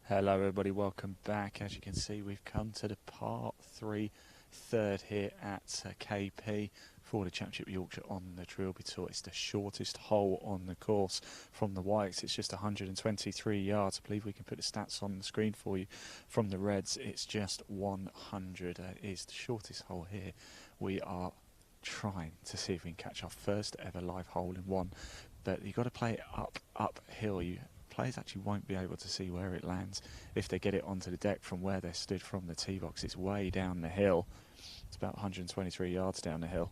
Hello everybody, welcome back. As you can see, we've come to the part 3 third here at KP for the Championship Yorkshire on the Trilby Tour. It's the shortest hole on the course from the whites. It's just 123 yards. I believe we can put the stats on the screen for you. From the reds, it's just 100. It is the shortest hole here. We are trying to see if we can catch our first ever live hole in one, but you've got to play it uphill. Players actually won't be able to see where it lands if they get it onto the deck from where they're stood from the tee box. It's way down the hill. It's about 123 yards down the hill.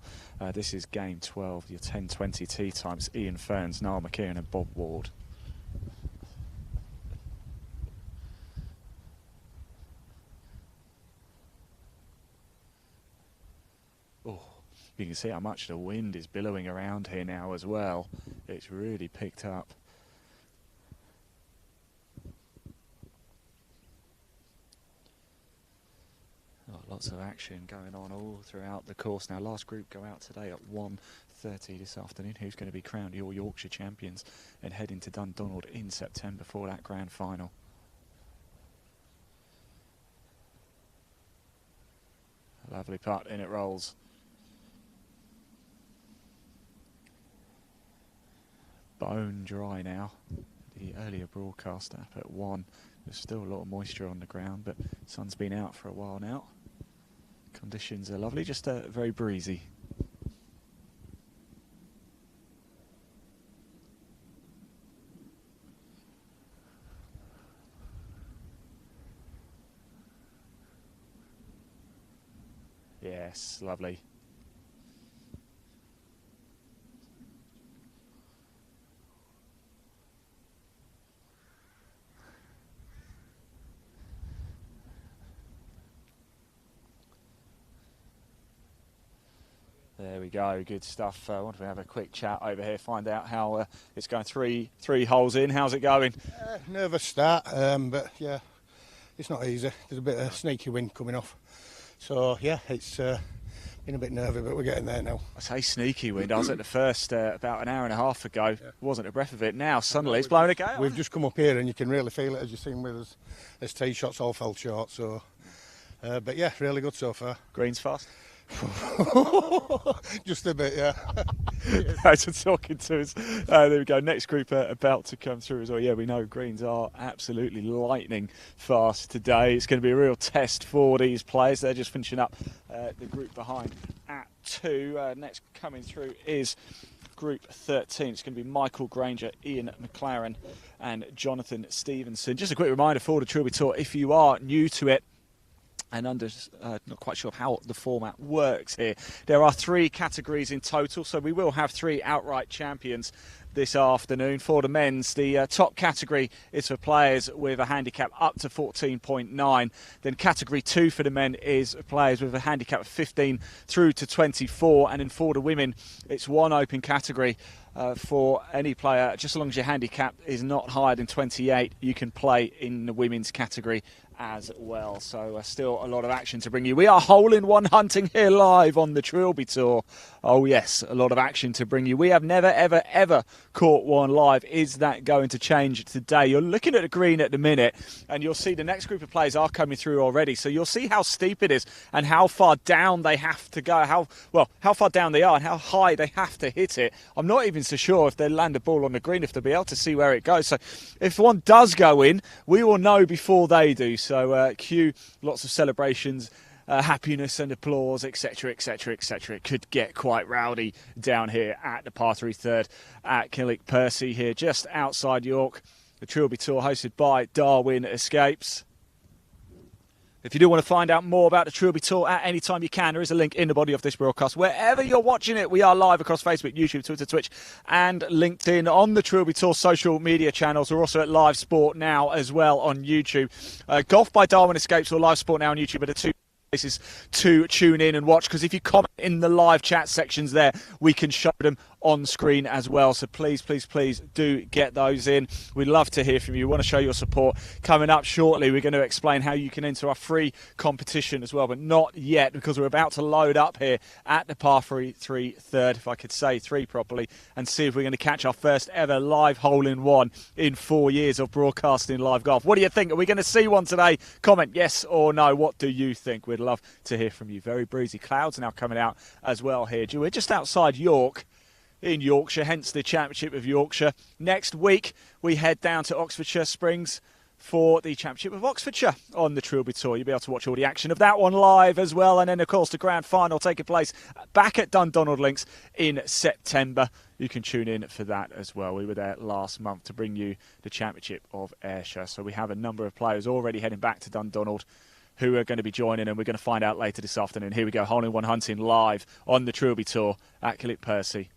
This is game 12, your 10:20 tee times. Ian Ferns, Niall McKeon and Bob Ward. Oh, you can see how much the wind is billowing around here now as well. It's really picked up. Lots of action going on all throughout the course. Now, last group go out today at 1:30 this afternoon. Who's going to be crowned your Yorkshire champions and head into Dundonald in September for that grand final? A lovely putt, in it rolls. Bone dry now. The earlier broadcast up at 1. There's still a lot of moisture on the ground, but the sun's been out for a while now. Conditions are lovely, just very breezy. Yes, lovely. There we go, good stuff. Why don't we have a quick chat over here, find out how it's going. Three holes in. How's it going? Nervous start, but yeah, it's not easy. There's a bit of sneaky wind coming off. So yeah, it's been a bit nervy, but we're getting there now. I say sneaky wind. I was at the first about an hour and a half ago. Yeah. Wasn't a breath of it. Now suddenly it's blowing a gale. We've just come up here and you can really feel it, as you've seen with us. There's tee shots all fell short. So, but yeah, really good so far. Greens fast? Just a bit, yeah. Thanks for talking to us. There we go. Next group about to come through as well. Yeah, we know greens are absolutely lightning fast today. It's going to be a real test for these players. They're just finishing up the group behind at 2. Next coming through is Group 13. It's going to be Michael Granger, Ian McLaren and Jonathan Stevenson. Just a quick reminder for the Trilby Tour, if you are new to it and not quite sure how the format works here, there are 3 categories in total, so we will have 3 outright champions this afternoon. For the men's, the top category is for players with a handicap up to 14.9. Then category 2 for the men is players with a handicap of 15 through to 24. And then for the women, it's one open category for any player. Just as long as your handicap is not higher than 28, you can play in the women's category as well. So still a lot of action to bring you. We are hole-in-one hunting here live on the Trilby Tour. Oh yes, a lot of action to bring you. We have never, ever, ever caught one live. Is that going to change today? You're looking at the green at the minute, and you'll see the next group of players are coming through already. So you'll see how steep it is and how far down they have to go, how far down they are and how high they have to hit it. I'm not even so sure if they land a ball on the green, if they'll be able to see where it goes. So if one does go in, we will know before they do. So cue lots of celebrations, happiness and applause, etc, etc, etc. It could get quite rowdy down here at the par 3 third at Kilnwick Percy here, just outside York. The Trilby Tour hosted by Darwin Escapes. If you do want to find out more about the Trilby Tour at any time, you can. There is a link in the body of this broadcast. Wherever you're watching it, we are live across Facebook, YouTube, Twitter, Twitch and LinkedIn on the Trilby Tour social media channels. We're also at Live Sport Now as well on YouTube. Golf by Darwin Escapes or Live Sport Now on YouTube are the two places to tune in and watch, because if you comment in the live chat sections there, we can show them on screen as well. So please, please, please do get those in. We'd love to hear from you. We want to show your support. Coming up shortly, we're going to explain how you can enter our free competition as well, but not yet, because we're about to load up here at the par 3 third, if I could say 3 properly, and see if we're going to catch our first ever live hole-in-one in 4 years of broadcasting live golf. What do you think? Are we going to see one today? Comment yes or no. What do you think? We'd love to hear from you. Very breezy clouds now coming out as well here. We're just outside York in Yorkshire, hence the Championship of Yorkshire. Next week, we head down to Oxfordshire Springs for the Championship of Oxfordshire on the Trilby Tour. You'll be able to watch all the action of that one live as well. And then, of course, the grand final taking place back at Dundonald Links in September. You can tune in for that as well. We were there last month to bring you the Championship of Ayrshire. So we have a number of players already heading back to Dundonald who are going to be joining, and we're going to find out later this afternoon. Here we go, hole-in-one hunting live on the Trilby Tour at Kilnwick Percy.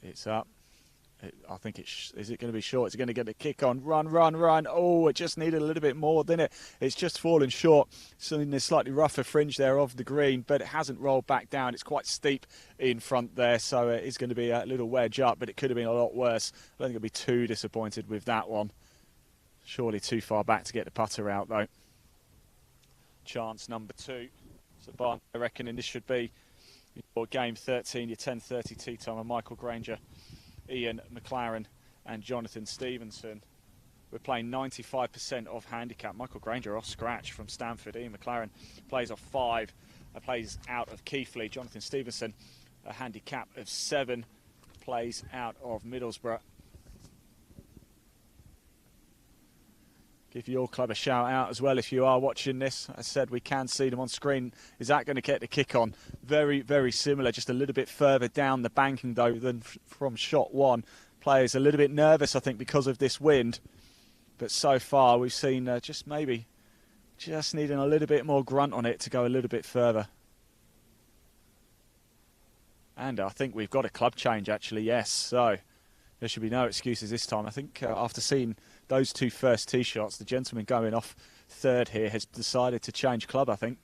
It's up. I think is it going to be short? Is it going to get a kick on? Run, run, run. Oh, it just needed a little bit more, didn't it? It's just fallen short. So in this slightly rougher fringe there of the green, but it hasn't rolled back down. It's quite steep in front there, so it is going to be a little wedge up, but it could have been a lot worse. I don't think I'll be too disappointed with that one. Surely too far back to get the putter out, though. Chance number 2. So Barnby reckoning this should be your game 13, your 10:30 tee time, and Michael Granger, Ian McLaren and Jonathan Stevenson. We're playing 95% of handicap. Michael Granger off scratch from Stamford. Ian McLaren plays off 5, plays out of Keighley. Jonathan Stevenson, a handicap of 7, plays out of Middlesbrough. Give your club a shout out as well if you are watching this. As I said, we can see them on screen. Is that going to get the kick on? Very, very similar, just a little bit further down the banking though than from shot 1. Players a little bit nervous, I think, because of this wind. But so far we've seen just needing a little bit more grunt on it to go a little bit further. And I think we've got a club change actually, yes. So there should be no excuses this time. I think after seeing those 2 first tee shots, the gentleman going off third here has decided to change club, I think.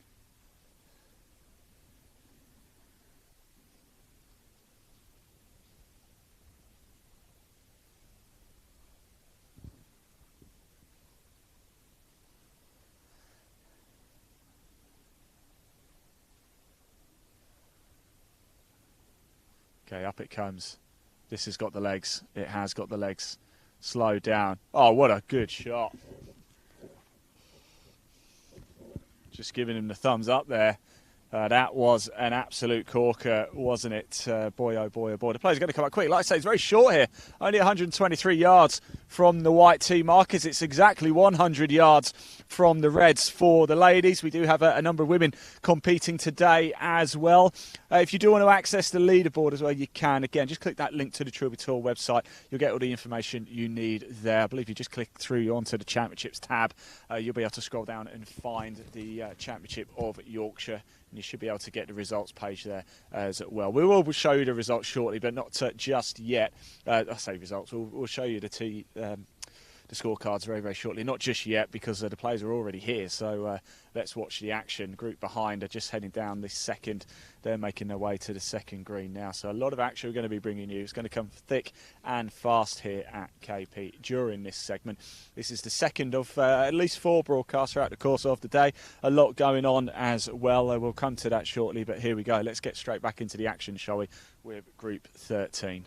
Okay, up it comes. This has got the legs. It has got the legs. Slow down. Oh, what a good shot. Just giving him the thumbs up there. That was an absolute corker, wasn't it? Boy, oh boy, oh boy. The players are going to come up quick. Like I say, it's very short here. Only 123 yards from the white tee markers. It's exactly 100 yards from the reds for the ladies. We do have a number of women competing today as well. If you do want to access the leaderboard as well, you can. Again, just click that link to the Trilby Tour website. You'll get all the information you need there. I believe you just click through onto the Championships tab. You'll be able to scroll down and find the Championship of Yorkshire. And you should be able to get the results page there as well. We will show you the results shortly, but not just yet. I say results. We'll show you the scorecards very, very shortly. Not just yet, because the players are already here. So let's watch the action. Group behind are just heading down this second. They're making their way to the second green now. So a lot of action we're going to be bringing you. It's going to come thick and fast here at KP during this segment. This is the second of at least 4 broadcasts throughout the course of the day. A lot going on as well. We'll come to that shortly, but here we go. Let's get straight back into the action, shall we, with Group 13.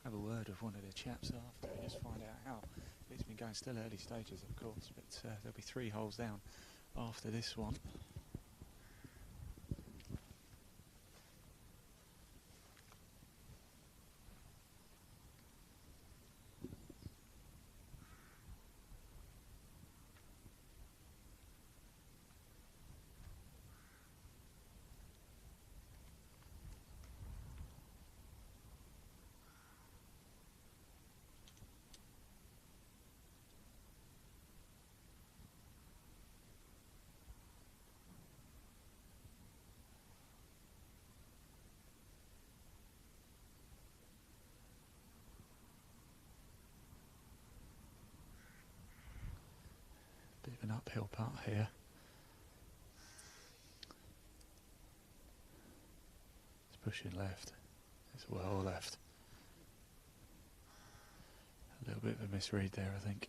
Have a word with one of the chaps after and just find out how it's been going. Still early stages, of course, but there'll be 3 holes down after this one. Bit of an uphill part here. It's pushing left. It's well left. A little bit of a misread there, I think.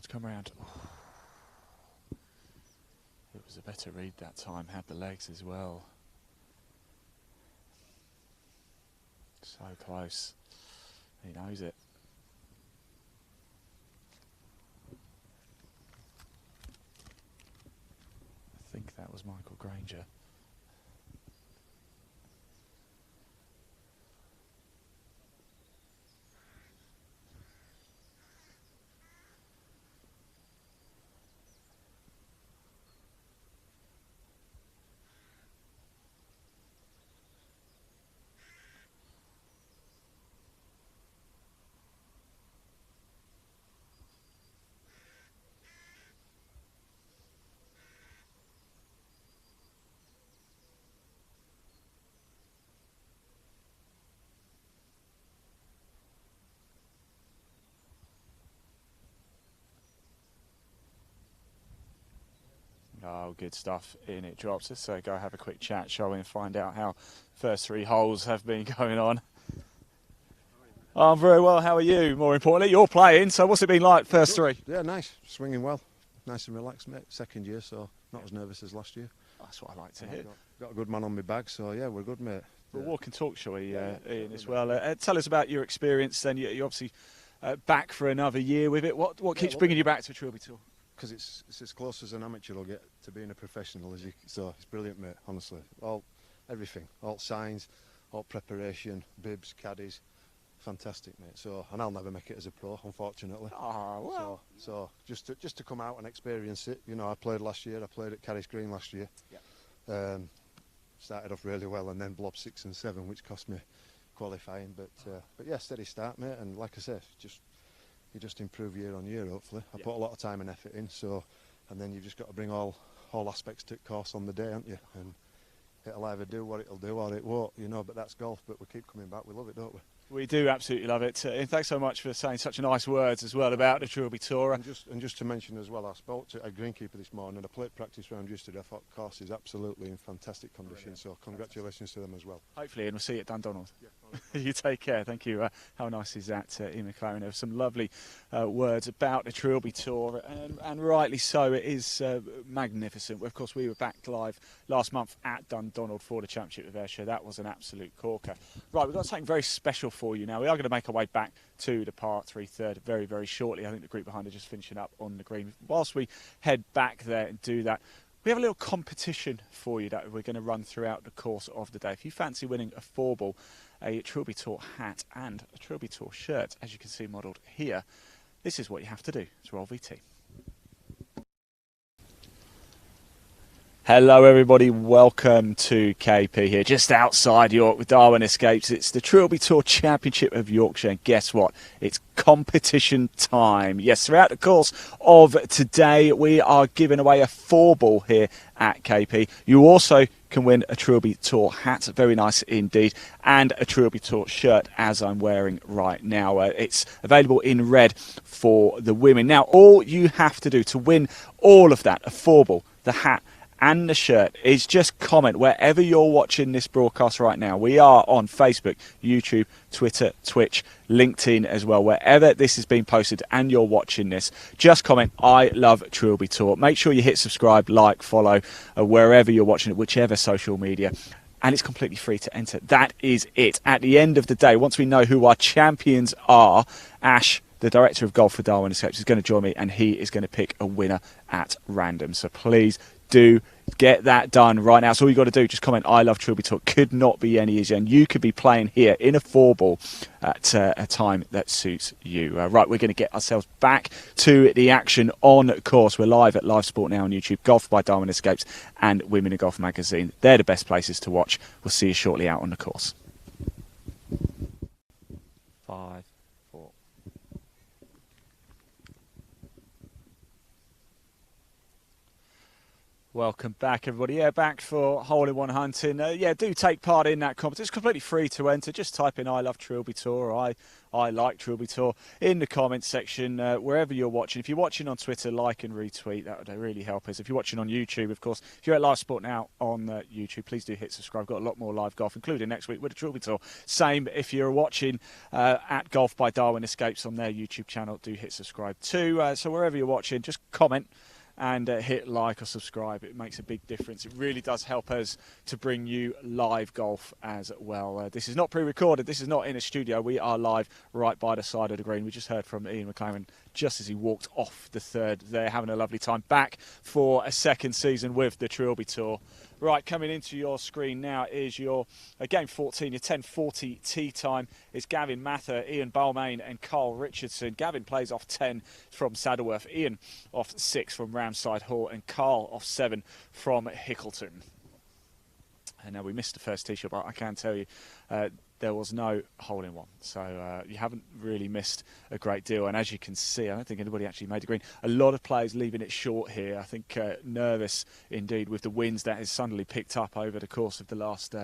Come round. It was a better read that time, had the legs as well. So close. He knows it. I think that was Michael Granger. Oh, good stuff. In it drops. Let's go have a quick chat, shall we, and find out how first 3 holes have been going on. I'm very well. How are you? More importantly, you're playing. So what's it been like first 3? Yeah, nice. Swinging well. Nice and relaxed, mate. Second year, so not as nervous as last year. That's what I like to hear. Got a good man on my bag, so yeah, we're good, mate. We'll walk and talk, shall we, Ian, as well. Tell us about your experience then. You're obviously back for another year with it. What keeps bringing you back to Trilby Tour? Because it's as close as an amateur will get to being a professional, so it's brilliant, mate, honestly. Everything, all signs, all preparation, bibs, caddies. Fantastic, mate. So, and I'll never make it as a pro, unfortunately. Oh, well. So just to come out and experience it. You know, I played last year. I played at Carrick Green last year. Yeah. Started off really well, and then blob 6 and 7, which cost me qualifying. But yeah, steady start, mate. And like I said, you just improve year on year. Hopefully, I put a lot of time and effort in. So, and then you've just got to bring all aspects to the course on the day, haven't you? And it'll either do what it'll do or it won't. You know, but that's golf. But we keep coming back. We love it, don't we? We do absolutely love it. And thanks so much for saying such nice words as well about the Trilby Tour. And just to mention as well, I spoke to a greenkeeper this morning and I played practice round yesterday. I thought the course is absolutely in fantastic condition, so congratulations to them as well. Hopefully, and we'll see you at Dundonald. Yeah, you take care. Thank you. How nice is that, Ian McLaren? There were some lovely words about the Trilby Tour, and rightly so. It is magnificent. Of course, we were back live last month at Dundonald for the Championship of Ayrshire. That was an absolute corker. Right, we've got something very special for you now. We are going to make our way back to the part 3 third very, very shortly. I think the group behind are just finishing up on the green. Whilst we head back there and do that, we have a little competition for you that we're going to run throughout the course of the day. If you fancy winning a 4-ball, a Trilby Tour hat and a Trilby Tour shirt, as you can see modelled here, this is what you have to do to roll VT. Hello everybody, welcome to KP here, just outside York with Darwin Escapes. It's the Trilby Tour Championship of Yorkshire, and guess what? It's competition time. Yes, throughout the course of today, we are giving away a 4-ball here at KP. You also can win a Trilby Tour hat, very nice indeed, and a Trilby Tour shirt, as I'm wearing right now. It's available in red for the women. Now, all you have to do to win all of that, a 4-ball, the hat, and the shirt, is just comment wherever you're watching this broadcast right now. We are on Facebook, YouTube, Twitter, Twitch, LinkedIn as well. Wherever this has been posted and you're watching this, just comment, I love Trilby Tour. Make sure you hit subscribe, like, follow, wherever you're watching it, whichever social media. And it's completely free to enter. That is it. At the end of the day, once we know who our champions are, Ash, the director of golf for Darwin Escapes, is going to join me, and he is going to pick a winner at random. So please do get that done right now. So all you got to do, just comment, I love Trilby Tour. Could not be any easier. And you could be playing here in a 4-ball at a time that suits you. Right, we're going to get ourselves back to the action on course. We're live at Live Sport Now on YouTube, Golf by Darwin Escapes and Women in Golf magazine. They're the best places to watch. We'll see you shortly out on the course. 5, 4. Welcome back, everybody. Yeah, back for hole-in-one hunting. Yeah, do take part in that competition. It's completely free to enter. Just type in I love Trilby Tour, or I like Trilby Tour in the comments section, wherever you're watching. If you're watching on Twitter, like and retweet. That would really help us. If you're watching on YouTube, of course, if you're at Live Sport Now on YouTube, please do hit subscribe. We've got a lot more live golf, including next week with the Trilby Tour. Same if you're watching at Golf by Darwin Escapes on their YouTube channel, do hit subscribe too. So wherever you're watching, just comment and hit like or subscribe. It makes a big difference. It really does help us to bring you live golf as well. This is not pre-recorded. This is not in a studio. We are live right by the side of the green. We just heard from Ian McLaren just as he walked off the third. They're having a lovely time back for a second season with the Trilby Tour. Right, coming into your screen now is your game 14, your 10:40 tee time. It's Gavin Mather, Ian Balmain and Carl Richardson. Gavin plays off 10 from Saddleworth, Ian off 6 from Ramside Hall, and Carl off 7 from Hickleton. And now we missed the first tee shot, but I can tell you there was no hole-in-one. So you haven't really missed a great deal. And as you can see, I don't think anybody actually made the green. A lot of players leaving it short here. I think nervous indeed with the winds that has suddenly picked up over the course of the last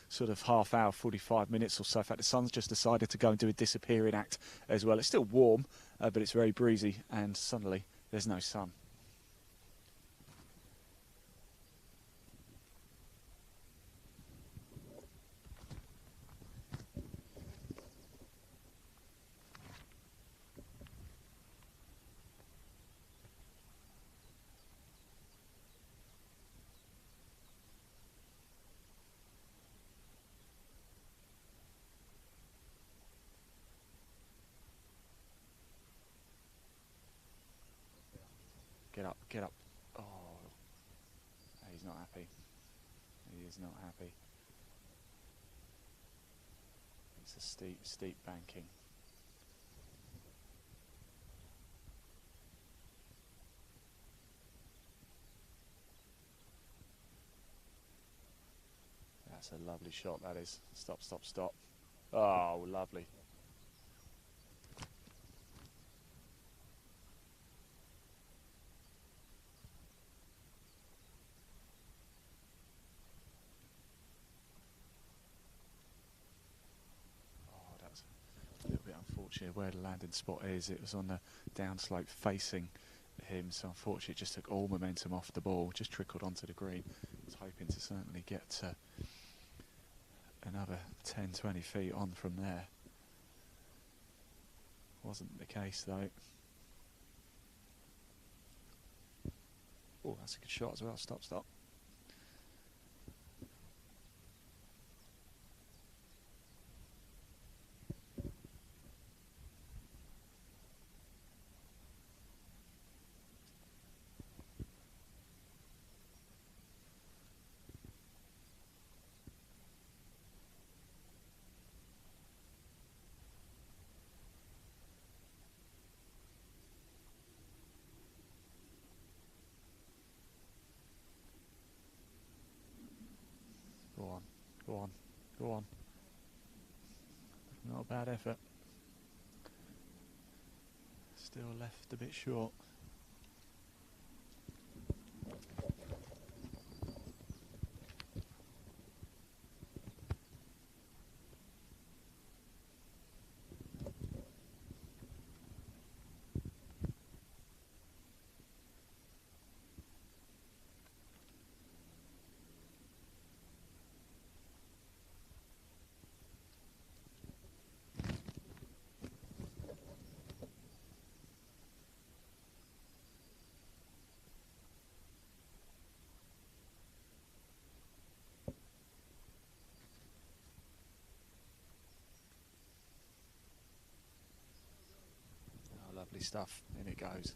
sort of half hour, 45 minutes or so. In fact, the sun's just decided to go and do a disappearing act as well. It's still warm, but it's very breezy, and suddenly there's no sun. get up, get up. Oh, he's not happy. He is not happy. It's a steep, steep banking. That's a lovely shot, that is. Stop, stop, stop. Oh, lovely. A little bit unfortunate where the landing spot is. It was on the downslope facing him, so unfortunately it just took all momentum off the ball, just trickled onto the green. I was hoping to certainly get another 10-20 feet on from there. Wasn't the case though. Oh, that's a good shot as well. Stop, stop. Go on, go on, go on. Not a bad effort. Still left a bit short. Lovely stuff, in it goes.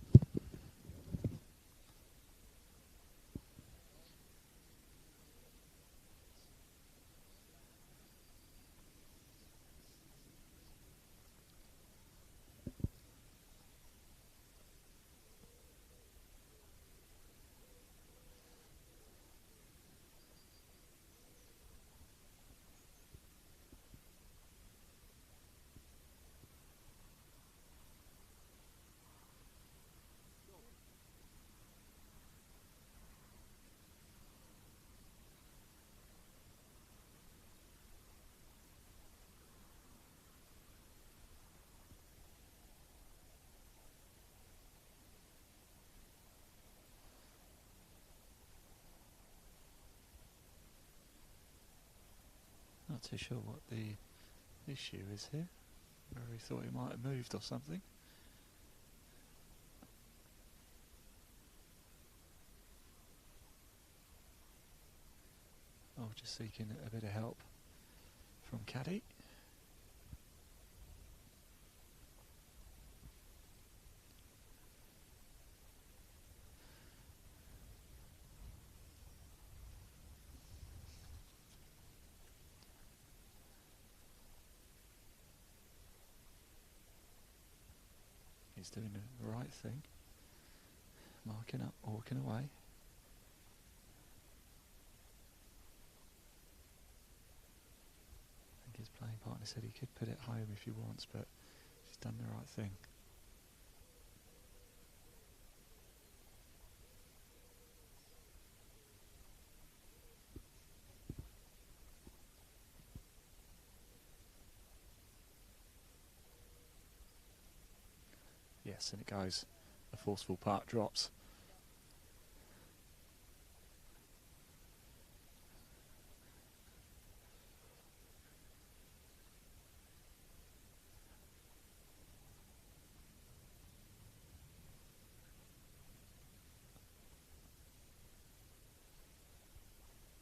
Not too sure what the issue is here. Whether he thought he might have moved or something. Oh, just seeking a bit of help from Caddy. He's doing the right thing. Marking up, walking away. I think his playing partner said he could put it home if he wants, but he's done the right thing. Yes, and it goes. A forceful part drops.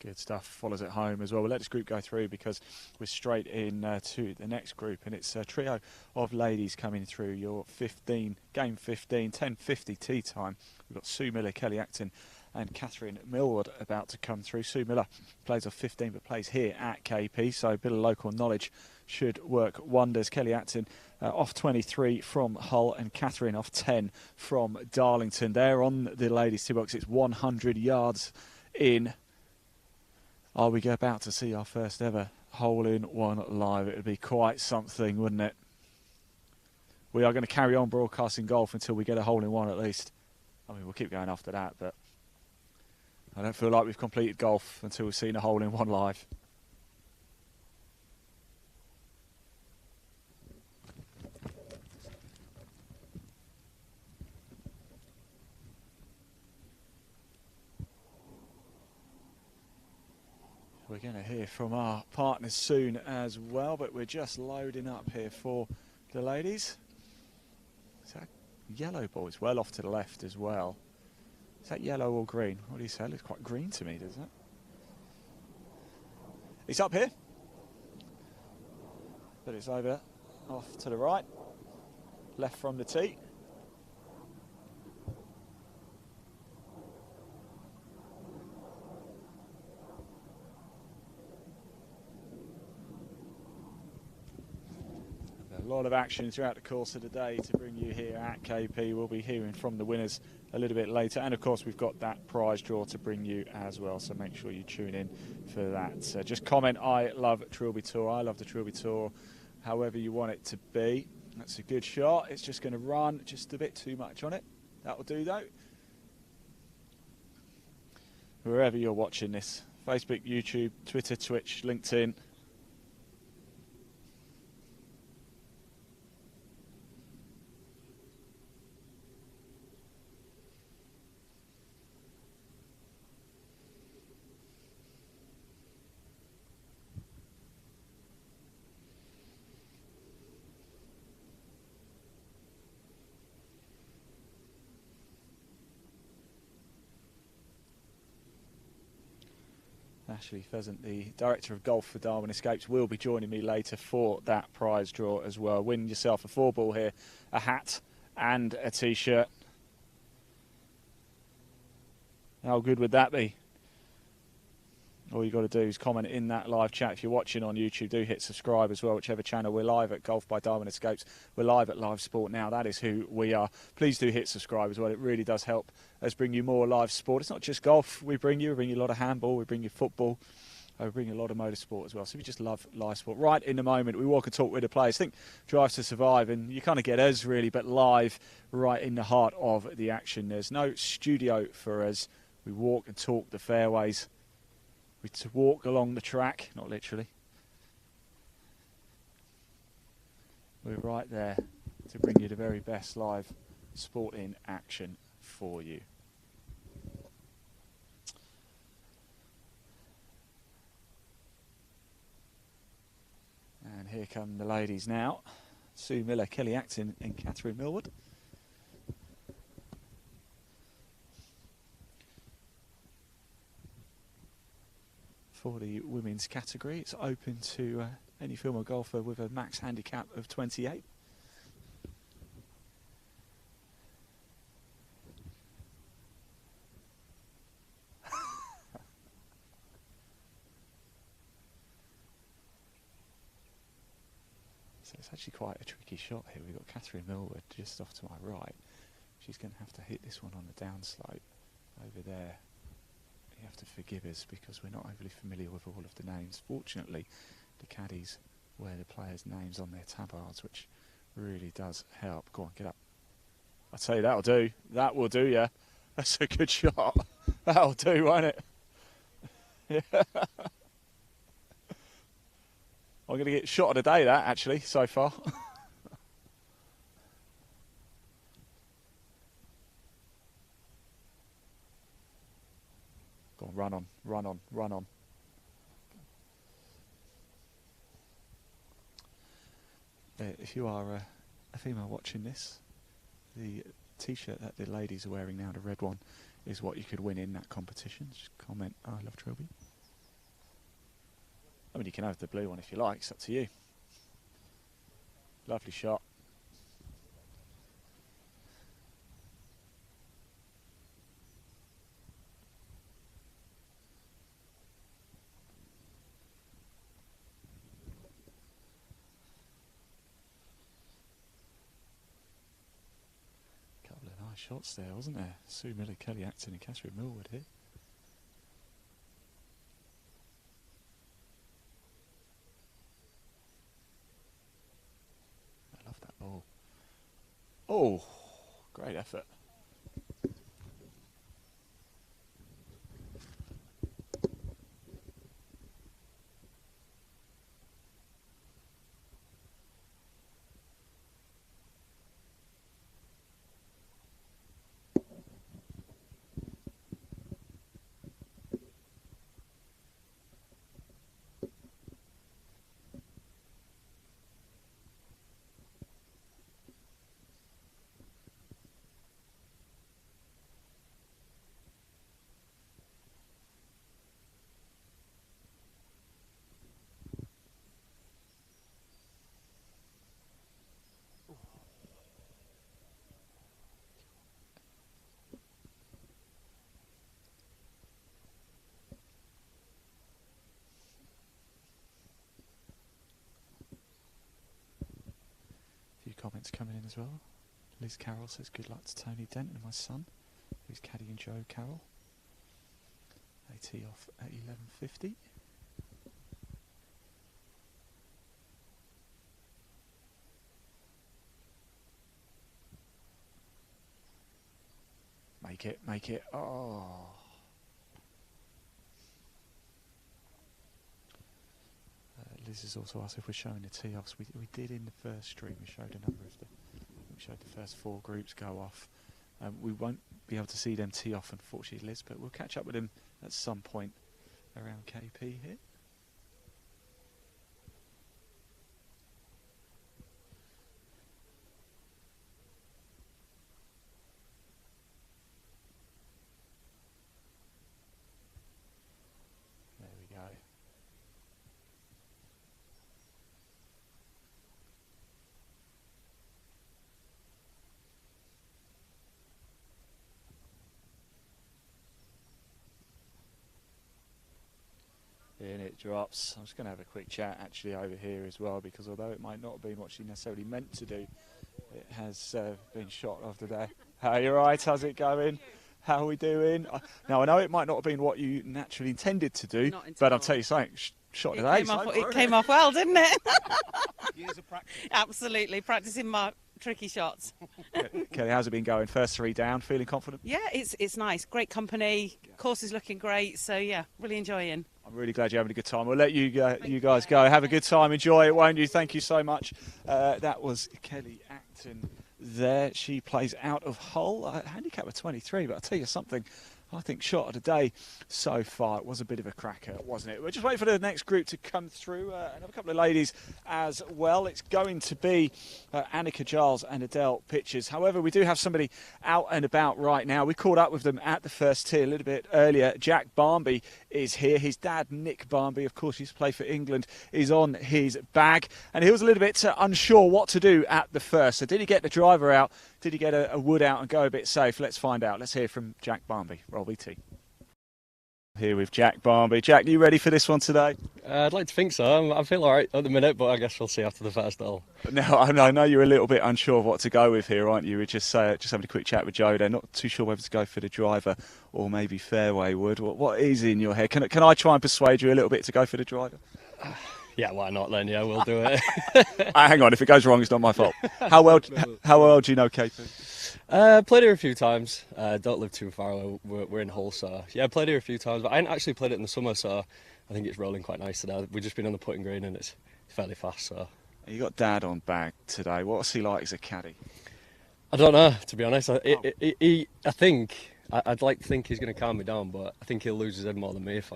Good stuff. Follows at home as well. We'll let this group go through because we're straight in to the next group, and it's a trio of ladies coming through. Your 15, game 15, 10:50 tea time. We've got Sue Miller, Kelly Acton and Catherine Millward about to come through. Sue Miller plays off 15 but plays here at KP, so a bit of local knowledge should work wonders. Kelly Acton off 23 from Hull and Catherine off 10 from Darlington. They're on the ladies' tee box. It's 100 yards in. Are we about to see our first ever hole-in-one live? It would be quite something, wouldn't it? We are going to carry on broadcasting golf until we get a hole-in-one at least. I mean, we'll keep going after that, but I don't feel like we've completed golf until we've seen a hole-in-one live. We're going to hear from our partners soon as well, but we're just loading up here for the ladies. Is that yellow ball? It's well off to the left as well. Is that yellow or green? What do you say? It looks quite green to me, doesn't it? It's up here. But it's over off to the right. Left from the tee. A lot of action throughout the course of the day to bring you here at KP. We'll be hearing from the winners a little bit later, and of course we've got that prize draw to bring you as well, so make sure you tune in for that. Just comment, I love Trilby Tour. I love the Trilby Tour, however you want it to be. That's a good shot. It's just going to run just a bit too much on it. That'll do though. Wherever you're watching this, Facebook, YouTube, Twitter, Twitch, LinkedIn, Ashley Pheasant, the Director of Golf for Darwin Escapes, will be joining me later for that prize draw as well. Win yourself a 4-ball here, a hat and a T-shirt. How good would that be? All you got to do is comment in that live chat. If you're watching on YouTube, do hit subscribe as well, whichever channel. We're live at Golf by Darwin Escapes. We're live at Live Sport now. That is who we are. Please do hit subscribe as well. It really does help us bring you more live sport. It's not just golf we bring you. We bring you a lot of handball. We bring you football. We bring you a lot of motorsport as well. So if you just love live sport. Right in the moment, we walk and talk with the players. Think Drive to Survive, and you kind of get us really, but live right in the heart of the action. There's no studio for us. We walk and talk the fairways. We walk along the track, not literally. We're right there to bring you the very best live sporting action for you. And here come the ladies now. Sue Miller, Kelly Acton and Catherine Millward. For the women's category, it's open to any female golfer with a max handicap of 28. So it's actually quite a tricky shot here. We've got Catherine Millward just off to my right. She's going to have to hit this one on the downslope over there. You have to forgive us because we're not overly familiar with all of the names. Fortunately, the caddies wear the players' names on their tabards, which really does help. Go on, get up. I tell you, that'll do. That will do, yeah. That's a good shot. That'll do, won't it? Yeah. I'm going to get shot of the day, that, actually, so far. Go on, run on, run on, run on. If you are a female watching this, the T-shirt that the ladies are wearing now, the red one, is what you could win in that competition. Just comment, I love Trilby. mean, you can have the blue one if you like, it's up to you. Lovely shot. Couple of nice shots there, wasn't there? Sue Miller, Kelly Acton and Catherine Millwood here. I love that ball. Oh, great effort. Comments coming in as well. Liz Carroll says good luck to Tony Dent and my son, who's caddying Joe Carroll. They tee off at 11:50. Make it. Oh. Liz has also asked if we're showing the tee-offs. We did in the first stream. We showed a number of we showed the first 4 groups go off. We won't be able to see them tee off, unfortunately, Liz, but we'll catch up with them at some point around KP here. There we go. In it drops. I'm just going to have a quick chat actually over here as well, because although it might not have been what she necessarily meant to do, it has been shot of the day. Hey, you right? How's it going? How are we doing? Now I know it might not have been what you naturally intended to do, but I'll tell you something. Shot of the day. It came off well, didn't it? Years of practice. Absolutely, practicing my tricky shots. Kelly, how's it been going? First 3 down, feeling confident? Yeah, it's nice. Great company. Course is looking great. So yeah, really enjoying. I'm really glad you're having a good time. We'll let you guys go. Have a good time. Enjoy it, won't you? Thank you so much. That was Kelly Acton there. She plays out of Hull. Handicap of 23, but I'll tell you something. I think shot of the day so far. It was a bit of a cracker, wasn't it? We're just waiting for the next group to come through. And a couple of ladies as well. It's going to be Annika Giles and Adele Pitchers. However, we do have somebody out and about right now. We caught up with them at the first tee a little bit earlier. Jack Barnby is here. His dad, Nick Barnby, of course, used to play for England, is on his bag. And he was a little bit unsure what to do at the first. So did he get the driver out? Did he get a wood out and go a bit safe? Let's find out. Let's hear from Jack Barnby. Roll BT. Here with Jack Barnby. Jack, are you ready for this one today? I'd like to think so. I feel all right at the minute, but I guess we'll see after the first hole. Now, I know you're a little bit unsure of what to go with here, aren't you? We're just having a quick chat with Joe there. Not too sure whether to go for the driver or maybe fairway wood. What is in your head? Can I try and persuade you a little bit to go for the driver? Yeah, why not then? Yeah, we'll do it. Hang on, if it goes wrong, it's not my fault. How well do you know KP? Played here a few times. Don't live too far away. We're in Hull, so yeah, played here a few times. But I hadn't actually played it in the summer, so I think it's rolling quite nice today. We've just been on the putting green and it's fairly fast. So you got Dad on bag today. What's he like as a caddy? I don't know, to be honest. I think I'd like to think he's going to calm me down, but I think he'll lose his head more than me if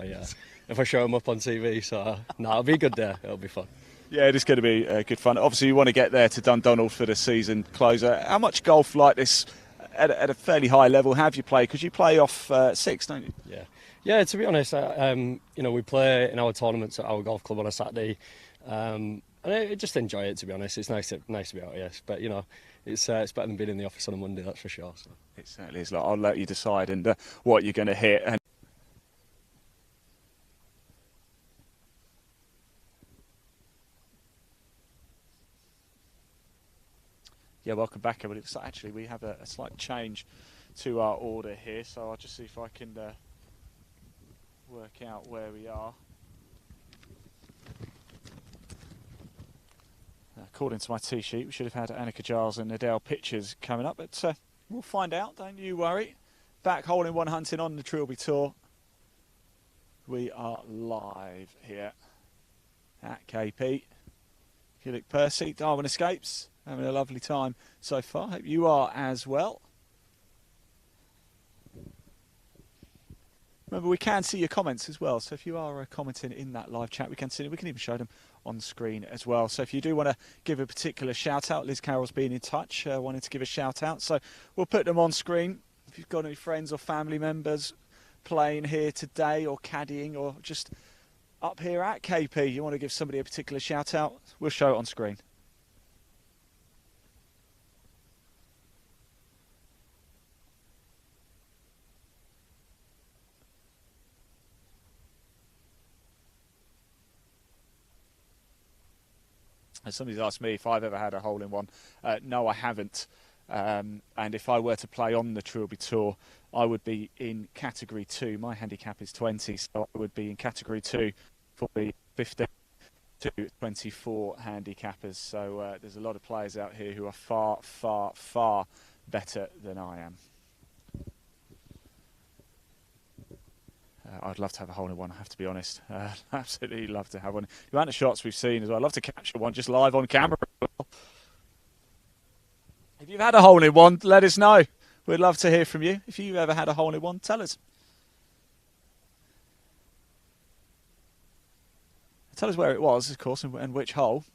I show him up on TV. So no, it'll be a good day. It'll be fun. Yeah, it is going to be good fun. Obviously, you want to get there to Dundonald for the season closer. How much golf like this at a fairly high level have you played? Because you play off 6, don't you? Yeah, to be honest, we play in our tournaments at our golf club on a Saturday, and I just enjoy it. To be honest, it's nice to be out here. But it's better than being in the office on a Monday, that's for sure. So. It certainly is. I'll let you decide and what you're going to hit. And yeah, welcome back, everybody. So actually, we have a slight change to our order here, so I'll just see if I can work out where we are. According to my tee sheet, we should have had Annika Giles and Adele Pictures coming up, but we'll find out, don't you worry. Back hole-in-one hunting on the Trilby Tour. We are live here at KP. Kilnwick Percy, Darwin Escapes, having a lovely time so far. Hope you are as well. Remember, we can see your comments as well, so if you are commenting in that live chat, we can see them. We can even show them on the screen as well. So if you do want to give a particular shout out, Liz Carroll's been in touch, wanting to give a shout out, so we'll put them on screen. If you've got any friends or family members playing here today or caddying or just up here at KP, you want to give somebody a particular shout out, we'll show it on screen. Somebody's asked me if I've ever had a hole-in-one. No, I haven't. And if I were to play on the Trilby Tour, I would be in Category 2. My handicap is 20, so I would be in Category 2 for the 15 to 24 handicappers. So there's a lot of players out here who are far, far, far better than I am. I'd love to have a hole-in-one, I have to be honest. Absolutely love to have one. The amount of shots we've seen as well. I'd love to capture one just live on camera. If you've had a hole-in-one, let us know. We'd love to hear from you. If you've ever had a hole-in-one, tell us. Tell us where it was, of course, and which hole.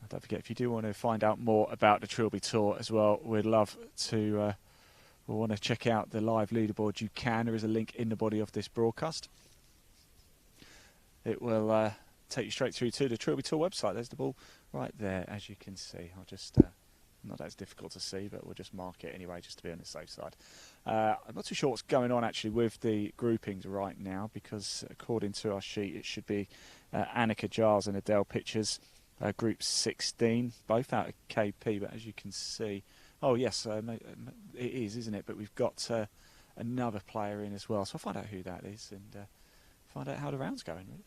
Don't forget, if you do want to find out more about the Trilby Tour as well, we'd love to, we'll want to check out the live leaderboard. You can. There is a link in the body of this broadcast. It will take you straight through to the Trilby Tour website. There's the ball right there, as you can see. I'll just, not that it's difficult to see, but we'll just mark it anyway, just to be on the safe side. I'm not too sure what's going on actually with the groupings right now, because according to our sheet, it should be Annika Giles and Adele Pictures. Group 16, both out of KP, but as you can see, oh yes, it is, isn't it? But we've got another player in as well, so I'll find out who that is and find out how the round's going, really.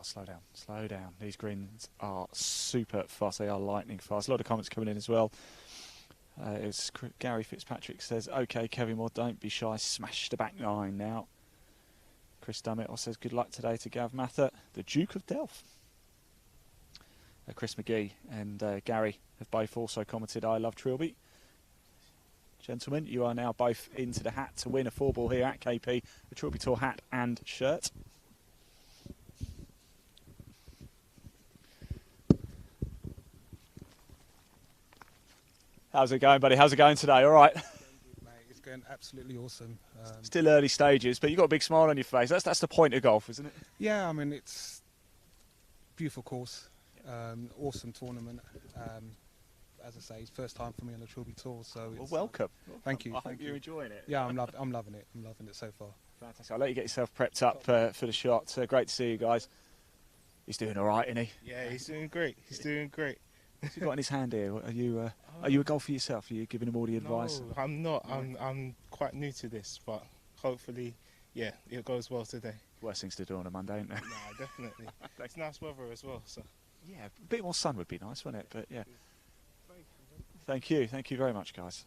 Slow down, slow down. These greens are super fast. They are lightning fast. A lot of comments coming in as well. It's Gary Fitzpatrick says, "Okay, Kevin Moore, don't be shy. Smash the back nine now." Chris Dummett says, "Good luck today to Gav Mather, the Duke of Delft." Chris McGee and Gary have both also commented, "I love Trilby." Gentlemen, you are now both into the hat to win a 4-ball here at KP, the Trilby Tour hat and shirt. How's it going, buddy? How's it going today? All right? It's going absolutely awesome. Still early stages, but you've got a big smile on your face. That's the point of golf, isn't it? Yeah, I mean, it's a beautiful course, awesome tournament. As I say, it's first time for me on the Trilby Tour, so it's, welcome. Thank you. I hope you're enjoying it. Yeah, I'm loving it. I'm loving it so far. Fantastic. I'll let you get yourself prepped up for the shot. Great to see you guys. He's doing all right, isn't he? Yeah, he's doing great. He's doing great. What's he got in his hand here? Are you a golfer yourself? Are you giving him all the advice? No, I'm not. I'm quite new to this, but hopefully, Yeah, it goes well today. Worst things to do on a Monday, isn't it? Nah, definitely. It's nice weather as well, so. Yeah, a bit more sun would be nice, wouldn't it? But yeah. Thank you very much, guys.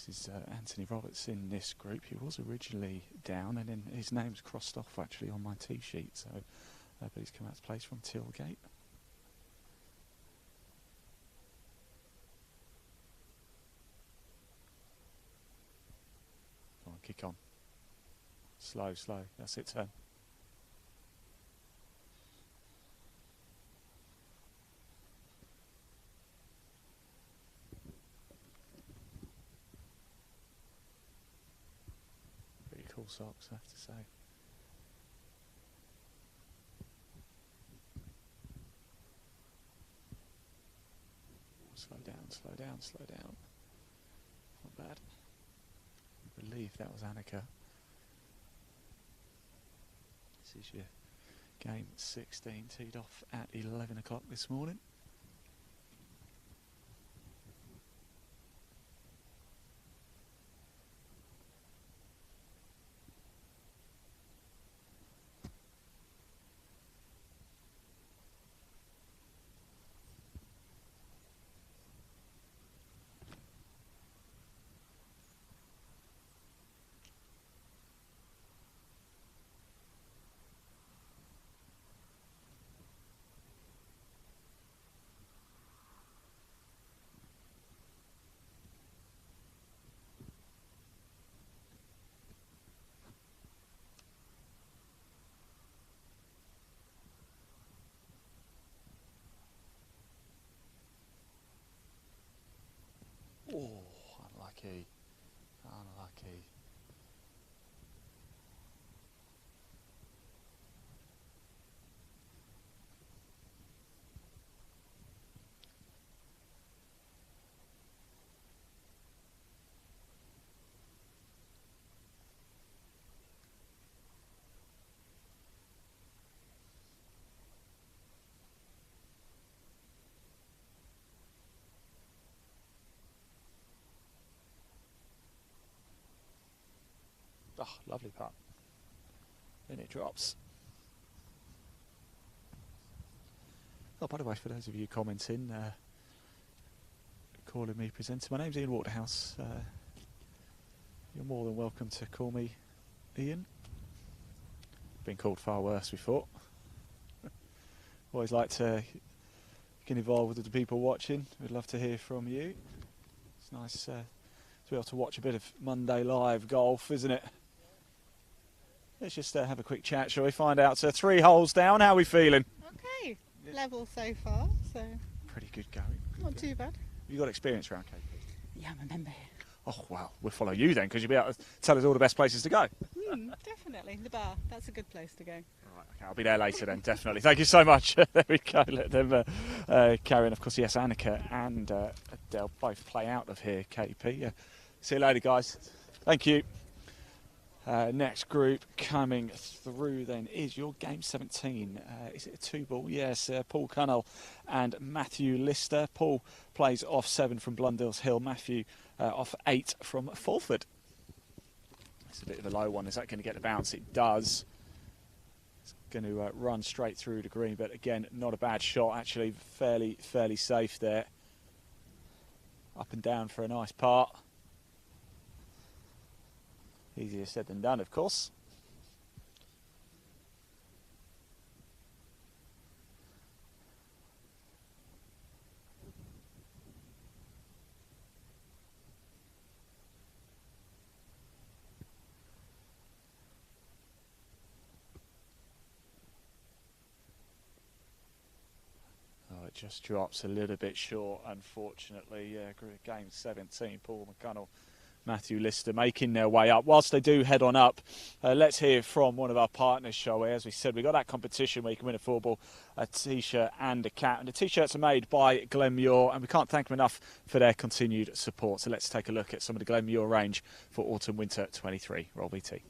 This is Anthony Roberts in this group. He was originally down, and then his name's crossed off actually on my tee sheet. So, but he's come out to place from Tilgate. Come on, kick on. Slow. That's it. Turn. Cool socks, I have to say. Slow down. Not bad. I believe that was Annika. This is your game 16, teed off at 11 o'clock this morning. Oh, unlucky. Oh, lovely putt. Then it drops. Oh, by the way, for those of you commenting, calling me presenter, my name's Ian Waterhouse. You're more than welcome to call me Ian. Been called far worse before. Always like to get involved with the people watching. We'd love to hear from you. It's nice to be able to watch a bit of Monday Live golf, isn't it? Let's just have a quick chat, shall we? Find out. So 3 holes down. How are we feeling? Okay, level so far, so Pretty good going. not too bad. You got experience around KP? Yeah, I'm a member here. Oh, well, we'll follow you then, because you'll be able to tell us all the best places to go. Definitely, the bar. That's a good place to go. Right, okay, I'll be there later then, definitely. Thank you so much. There we go. Let them carry on. Of course, yes, Annika and Adele both play out of here, KP. See you later, guys. Thank you. Next group coming through then is your game 17. Is it a 2-ball? Yes, Paul Cunnell and Matthew Lister. Paul plays off 7 from Blundell's Hill. Matthew off 8 from Fulford. It's a bit of a low one. Is that going to get the bounce? It does. It's going to run straight through the green, but again, not a bad shot. Actually, fairly safe there. Up and down for a nice part. Easier said than done, of course. Oh, it just drops a little bit short, unfortunately. Game 17, Paul McConnell Matthew Lister making their way up. Whilst they do head on up, let's hear from one of our partners, shall we? As we said, we've got that competition where you can win a football, a T-shirt and a cap. And the T-shirts are made by Glenmuir, and we can't thank them enough for their continued support. So let's take a look at some of the Glenmuir range for autumn-winter 23. Roll BT.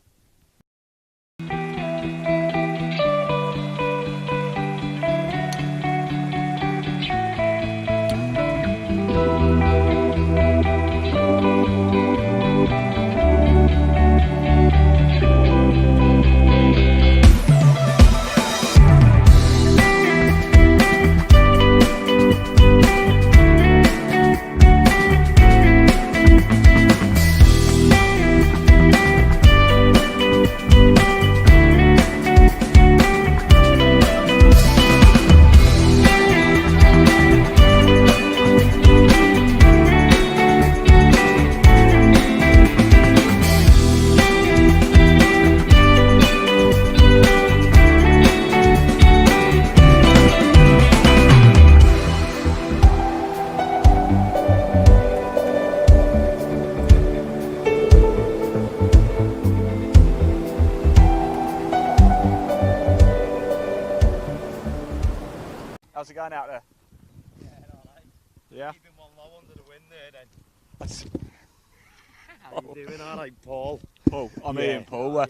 How's it going out there? Yeah, all right. Yeah? Keeping one low under the wind there then. How you doing? All right, Paul? Paul, I'm Ian, Paul.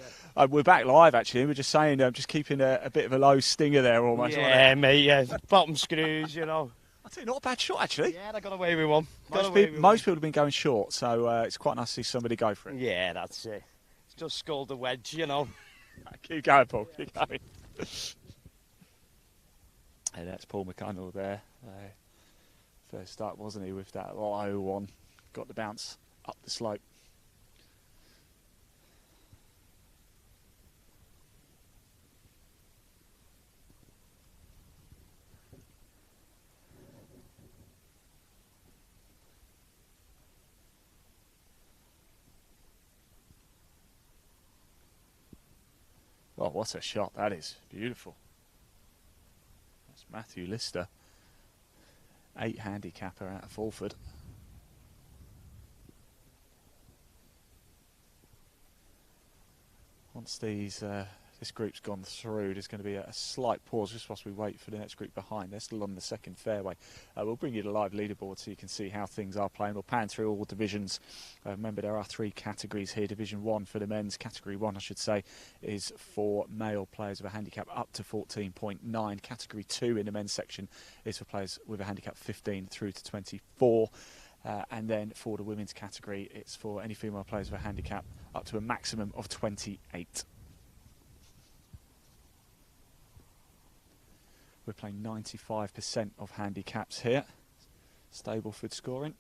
We're back live actually. We're just saying, just keeping a bit of a low stinger there almost. Yeah, mate, yeah. Bottom screws, you know. I'll tell you, not a bad shot actually. Yeah, I got away with one. Most people have been going short, so it's quite nice to see somebody go for it. Yeah, that's it. It's just sculled the wedge, you know. Keep going, Paul. Keep going. Hey, that's Paul McConnell there. First up, wasn't he, with that low one. Got the bounce up the slope. Oh, what a shot that is. Beautiful. That's Matthew Lister. 8 handicapper out of Fulford. Once this group's gone through, there's going to be a slight pause just whilst we wait for the next group behind. They're still on the second fairway. We'll bring you the live leaderboard so you can see how things are playing. We'll pan through all divisions. Remember, there are 3 categories here. Division 1 for the men's, Category 1, I should say, is for male players with a handicap up to 14.9. Category 2 in the men's section is for players with a handicap 15 through to 24. And then for the women's category, it's for any female players with a handicap up to a maximum of 28. We're playing 95% of handicaps here. Stableford scoring.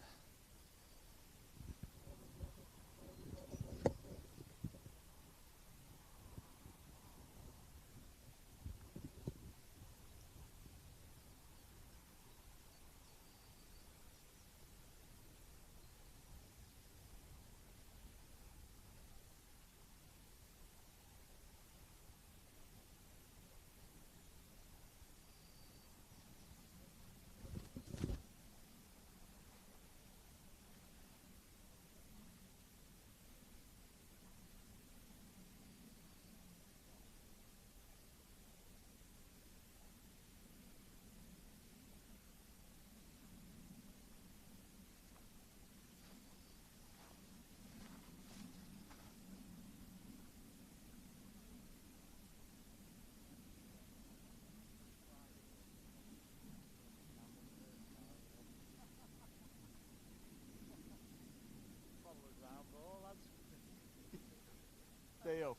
Deal.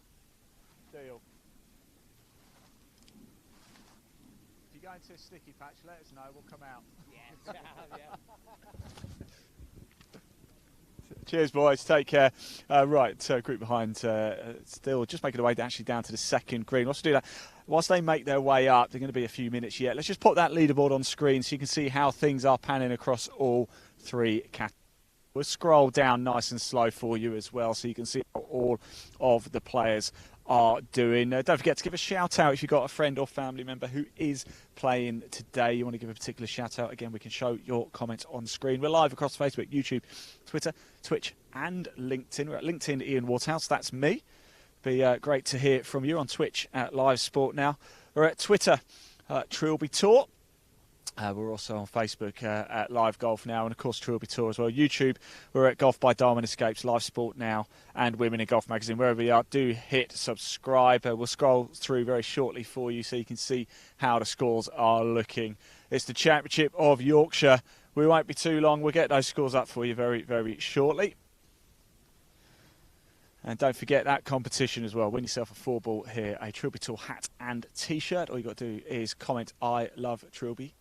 If you go into a sticky patch, let us know, we'll come out. Yeah, yeah. Cheers, boys. Take care. Right, group behind still just making their way actually down to the second green. Let's do that. Whilst they make their way up, they're going to be a few minutes yet. Let's just put that leaderboard on screen so you can see how things are panning across all 3 categories. We'll scroll down nice and slow for you as well so you can see how all of the players are doing. Don't forget to give a shout out if you've got a friend or family member who is playing today. You want to give a particular shout out, again, we can show your comments on screen. We're live across Facebook, YouTube, Twitter, Twitch and LinkedIn. We're at LinkedIn Ian Waterhouse, that's me. Be great to hear from you on Twitch at Live Sport Now. We're at Twitter, Trilby Tour. We're also on Facebook at Live Golf Now, and of course Trilby Tour as well. YouTube, we're at Golf by Diamond Escapes, Live Sport Now, and Women in Golf Magazine. Wherever you are, do hit subscribe. We'll scroll through very shortly for you so you can see how the scores are looking. It's the Championship of Yorkshire. We won't be too long. We'll get those scores up for you very, very shortly. And don't forget that competition as well. Win yourself a 4-ball here, a Trilby Tour hat and T-shirt. All you've got to do is comment, I love Trilby.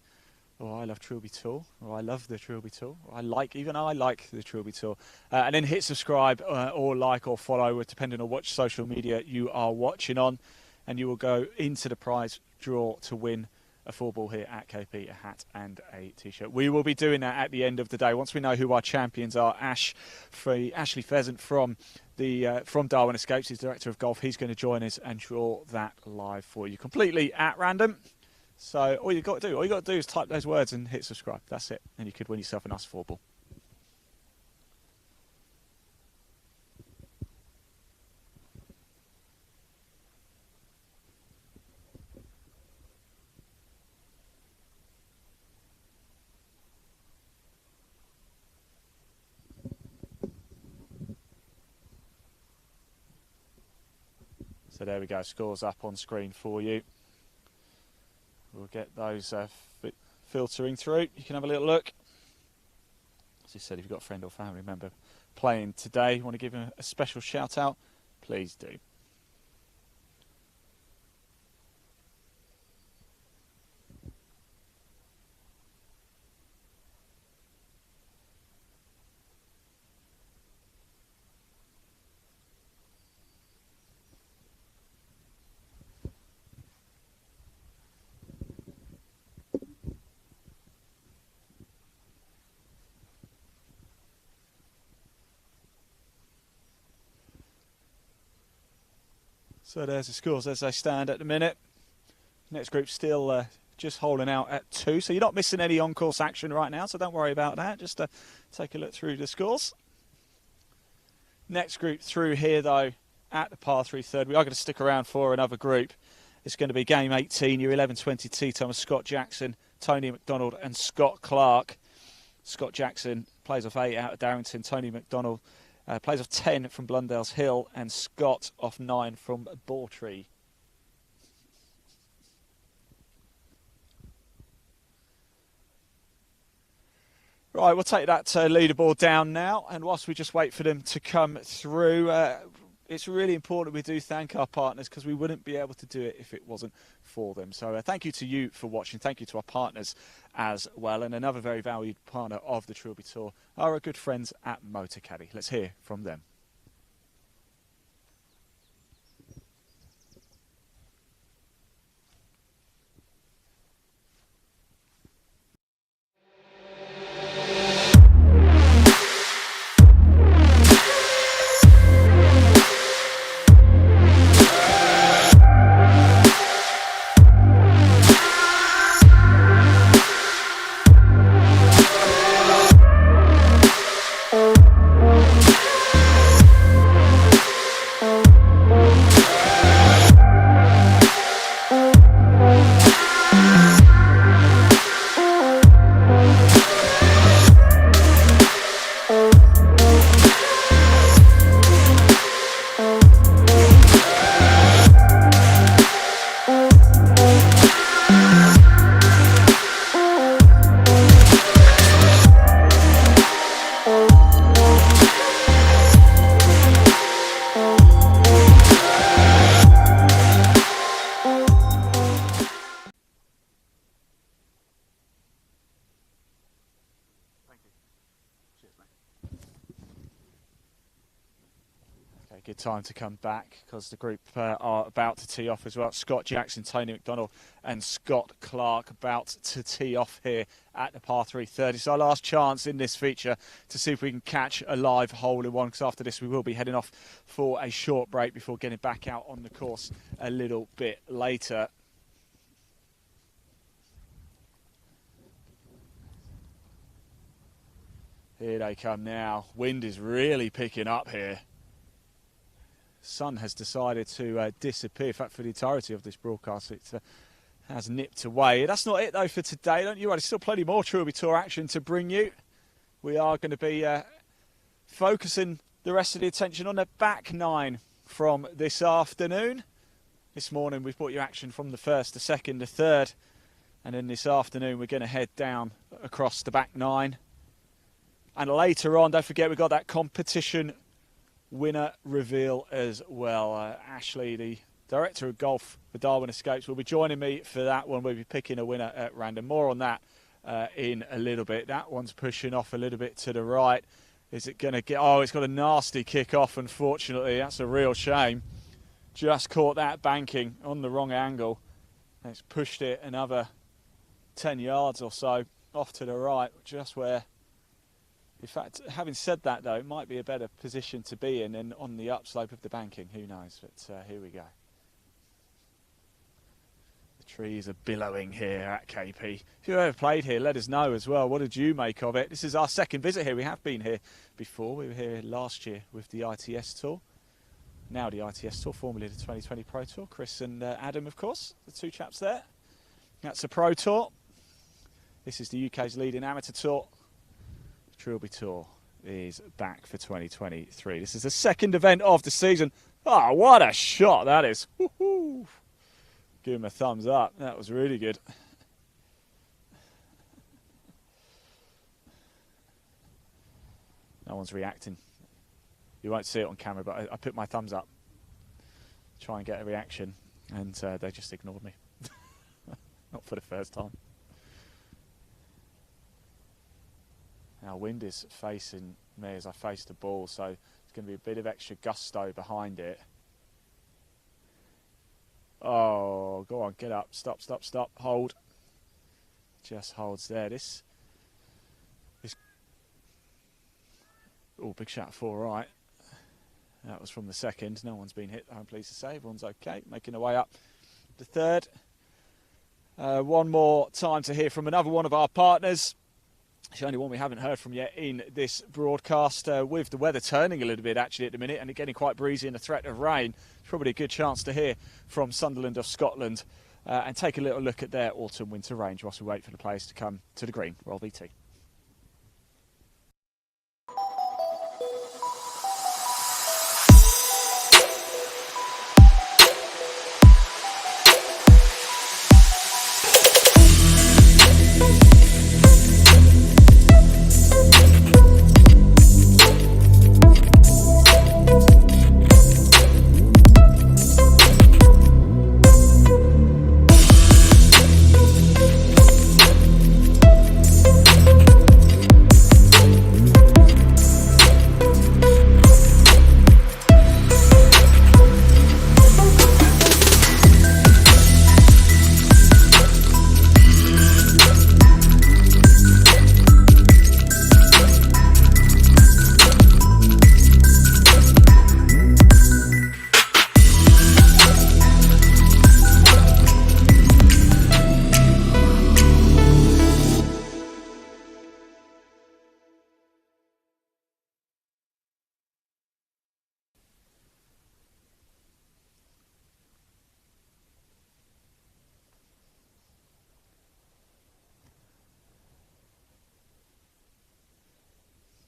Or I love Trilby Tour, or I love the Trilby Tour, or I like the Trilby Tour. And then hit subscribe or like or follow, depending on which social media you are watching on. And you will go into the prize draw to win a 4-ball here at KP, a hat and a T-shirt. We will be doing that at the end of the day. Once we know who our champions are, Ashley Pheasant from Darwin Escapes, he's Director of Golf. He's going to join us and draw that live for you, completely at random. So all you've got to do is type those words and hit subscribe. That's it. And you could win yourself a nice 4-ball. So there we go. Scores up on screen for you. We'll get those filtering through. You can have a little look. As I said, if you've got a friend or family member playing today, you want to give them a special shout out, please do. So there's the scores as they stand at the minute. Next group still just holding out at 2. So you're not missing any on-course action right now, so don't worry about that. Just take a look through the scores. Next group through here, though, at the par 3 third. We are going to stick around for another group. It's going to be game 18, your 11-20 tee time of Scott Jackson, Tony McDonald and Scott Clark. Scott Jackson plays off 8 out of Darrington. Tony McDonald plays off 10 from Blundell's Hill, and Scott off 9 from Bawtree. Right, we'll take that leaderboard down now, and whilst we just wait for them to come through, it's really important we do thank our partners, because we wouldn't be able to do it if it wasn't for them. So thank you to you for watching. Thank you to our partners as well. And another very valued partner of the Trilby Tour are our good friends at Motocaddy. Let's hear from them. Good time to come back because the group are about to tee off as well. Scott Jackson, Tony McDonald and Scott Clark about to tee off here at the par 330. It's our last chance in this feature to see if we can catch a live hole in one, because after this we will be heading off for a short break before getting back out on the course a little bit later. Here they come now. Wind is really picking up here. Sun has decided to disappear. In fact, for the entirety of this broadcast, it has nipped away. That's not it, though, for today. Don't you worry, there's still plenty more Trilby Tour action to bring you. We are going to be focusing the rest of the attention on the back nine from this afternoon. This morning, we've brought you action from the first, the second, the third. And then this afternoon, we're going to head down across the back nine. And later on, don't forget, we've got that competition winner reveal as well. Ashley, the director of golf for Darwin Escapes, will be joining me for that one. We'll be picking a winner at random. More on that in a little bit. That one's pushing off a little bit to the right. Is it going to get... Oh, it's got a nasty kick off, unfortunately. That's a real shame. Just caught that banking on the wrong angle. And it's pushed it another 10 yards or so off to the right, just where... In fact, having said that, though, it might be a better position to be in and on the upslope of the banking. Who knows? But here we go. The trees are billowing here at KP. If you've ever played here, let us know as well. What did you make of it? This is our second visit here. We have been here before. We were here last year with the ITS Tour. Now the ITS Tour, formerly the 2020 Pro Tour. Chris and Adam, of course, the two chaps there. That's a Pro Tour. This is the UK's leading amateur tour. Trilby Tour is back for 2023. This is the second event of the season. Oh, what a shot that is. Woo-hoo. Give him a thumbs up. That was really good. No one's reacting. You won't see it on camera, but I put my thumbs up. Try and get a reaction, and they just ignored me. Not for the first time. Now, wind is facing me as I face the ball, so it's going to be a bit of extra gusto behind it. Oh, go on, get up. Stop, stop, stop. Hold. Just holds there. This is... Oh, big shot, 4 right. That was from the second. No one's been hit, I'm pleased to say. Everyone's okay. Making their way up the third. One more time to hear from another one of our partners. It's the only one we haven't heard from yet in this broadcast. With the weather turning a little bit actually at the minute and it getting quite breezy and a threat of rain, it's probably a good chance to hear from Sunderland of Scotland and take a little look at their autumn-winter range whilst we wait for the players to come to the green. Roll VT.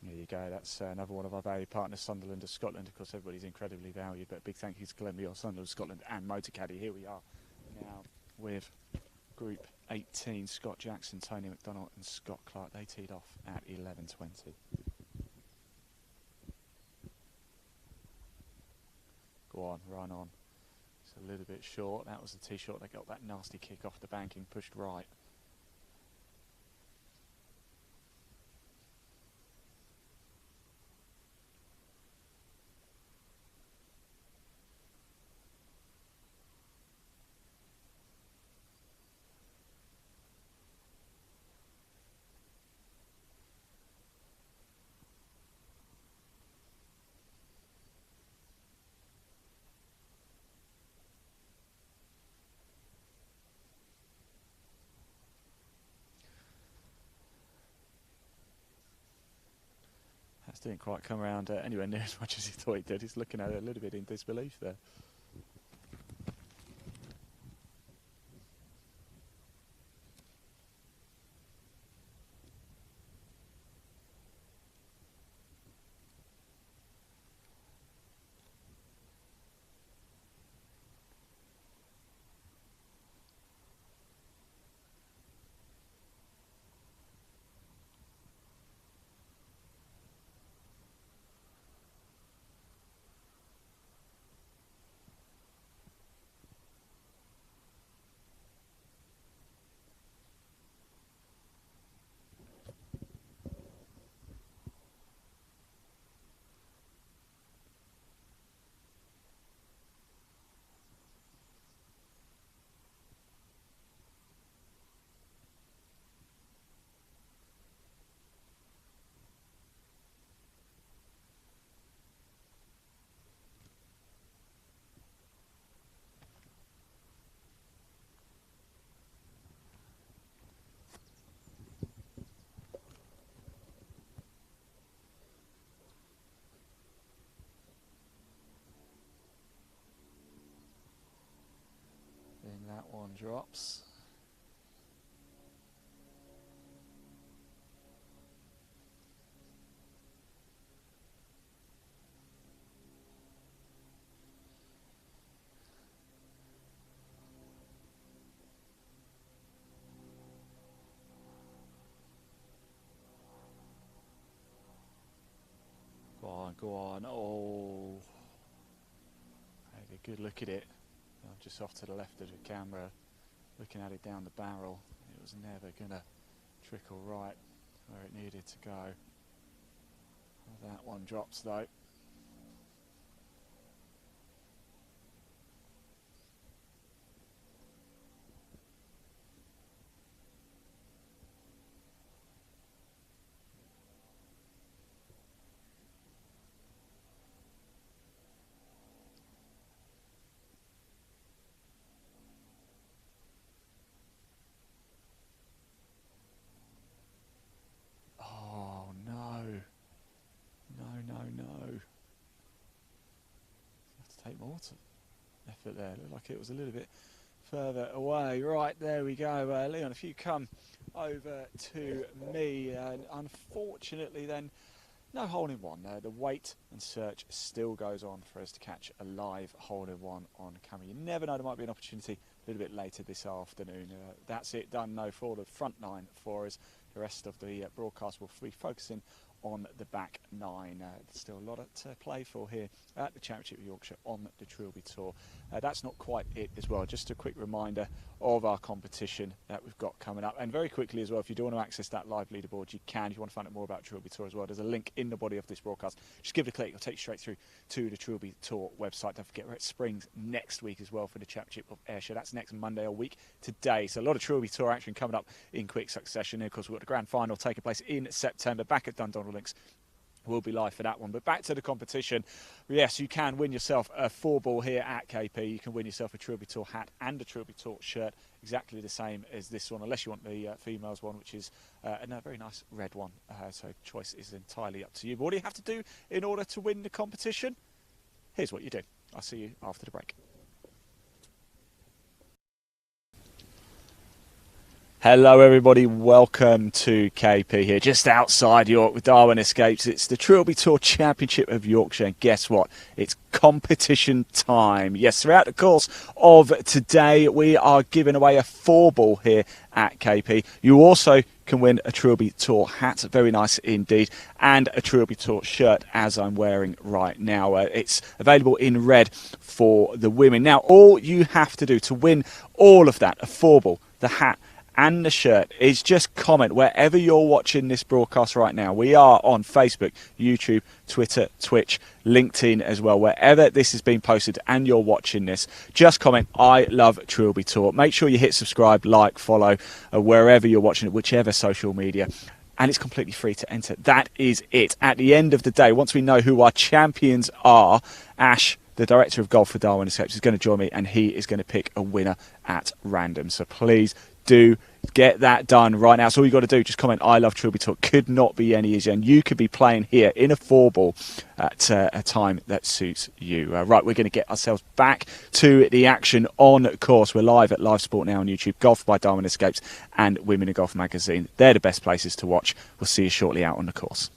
There you go, that's another one of our valued partners, Sunderland of Scotland. Of course, everybody's incredibly valued, but big thank you to Glenmuir, Sunderland of Scotland and Motocaddy. Here we are now with Group 18, Scott Jackson, Tony McDonald and Scott Clark. They teed off at 11:20. Go on, run on. It's a little bit short. That was the tee shot. They got that nasty kick off the banking, pushed right. didn't quite come around anywhere near as much as he thought he did. He's looking at it a little bit in disbelief there. Then that one drops. Go on, go on. Oh, had a good look at it. Just off to the left of the camera, looking at it down the barrel. It was never going to trickle right where it needed to go. Well, that one drops though. Take more effort there. Looked like it was a little bit further away. Right, there we go. Leon, if you come over to me, and unfortunately then no hole-in-one. The wait and search still goes on for us to catch a live hole-in-one on camera. You never know, there might be an opportunity a little bit later this afternoon. That's it done now for the front nine for us. The rest of the broadcast will be focusing on the back nine. Still a lot to play for here at the Championship of Yorkshire on the Trilby Tour. That's not quite it as well. Just a quick reminder of our competition that we've got coming up. And very quickly as well, if you do want to access that live leaderboard, you can. If you want to find out more about Trilby Tour as well, there's a link in the body of this broadcast. Just give it a click. It'll take you straight through to the Trilby Tour website. Don't forget, we're at Springs next week as well for the Championship of Ayrshire. That's next Monday, a week today. So a lot of Trilby Tour action coming up in quick succession. And of course, we've got the grand final taking place in September back at Dundonald Links. We'll be live for that one. But back to the competition. Yes, you can win yourself a 4-ball here at KP. You can win yourself a Trilby Tour hat and a Trilby Tour shirt, exactly the same as this one, unless you want the females one, which is a very nice red one. So choice is entirely up to you. But what do you have to do in order to win the competition? Here's what you do. I'll see you after the break. Hello everybody, welcome to KP here, just outside York with Darwin Escapes. It's the Trilby Tour Championship of Yorkshire, and guess what? It's competition time. Yes, throughout the course of today, we are giving away a 4-ball here at KP. You also can win a Trilby Tour hat, very nice indeed, and a Trilby Tour shirt, as I'm wearing right now. It's available in red for the women. Now, all you have to do to win all of that, a 4-ball, the hat, and the shirt, is just comment wherever you're watching this broadcast right now. We are on Facebook, YouTube, Twitter, Twitch, LinkedIn as well. Wherever this has been posted and you're watching this, just comment, I love Trilby Tour. Make sure you hit subscribe, like, follow, wherever you're watching it, whichever social media. And it's completely free to enter. That is it. At the end of the day, once we know who our champions are, Ash, the director of golf for Darwin Escapes, is going to join me, and he is going to pick a winner at random. So please do get that done right now. So all you got to do, just comment, I love Trilby Tour. Could not be any easier. And you could be playing here in a 4-ball at a time that suits you. Right, we're going to get ourselves back to the action on course. We're live at Live Sport now on YouTube, Golf by Diamond Escapes and Women in Golf magazine. They're the best places to watch. We'll see you shortly out on the course.